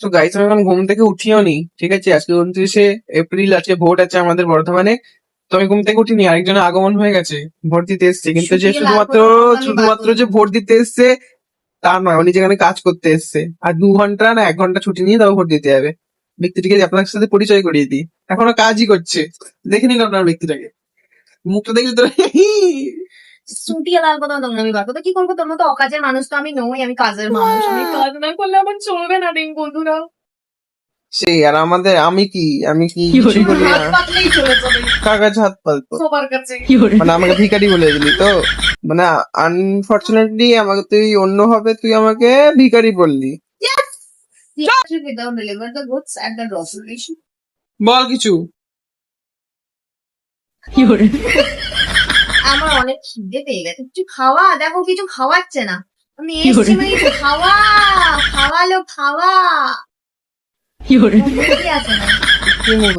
তো গাইস আমি এখন ঘুম থেকে উঠিও নি, ঠিক আছে? আজকে 29শে এপ্রিল আছে, ভোট আছে আমাদের বর্ধমানে। তো আমি ঘুম থেকে উঠিনি, আরেকজনের আগমন হয়ে গেছে, ভোট দিতে এসছে। কিন্তু যে শুকিয়ে লাল শুধুমাত্র করে তখন আমি শুধুমাত্র বাঁধবো। যে ভোট দিতে এসছে তা নয়, উনি যেখানে কাজ করতে এসছে। আর 2 ঘন্টা না 1 ঘন্টা ছুটি নিয়ে তাও ভোট দিতে যাবে। ব্যক্তিটিকে আপনার সাথে পরিচয় করিয়ে দিই, এখনো কাজই করছে। দেখে নিন আপনার ব্যক্তিটাকে, মুখটা দেখলে তো শুকিয়ে লাল করে তখন আমি বাঁধবো। তো কি করবো, তোর মতো অকাজের মানুষ তো আমি নই, আমি কাজের মানুষ। আমি কাজ না করলে আমার চলবে না রিং বন্ধুরা। সেই। আর আমি কি কিছুই করি না, হাত পাতলেই চলে যাবে কাগজ হাত পালতো। সবার কাছে। মানে আমাকে ভিখারি বলে দিলি তো, মানে আনফর্চুনেটলি আমাকে তুই অন্য হবে, তুই আমাকে ভিখারি বললি। Without deliver the goods at the grocery shop. বল কিছু। আমার অনেক খিদে পেয়ে গেছে, কিছু খাওয়া। দেখো কিছু খাওয়াচ্ছে না, আমি এসছি মানে কিছু খাওয়া, খাওয়ালো খাওয়া। কি আছে না?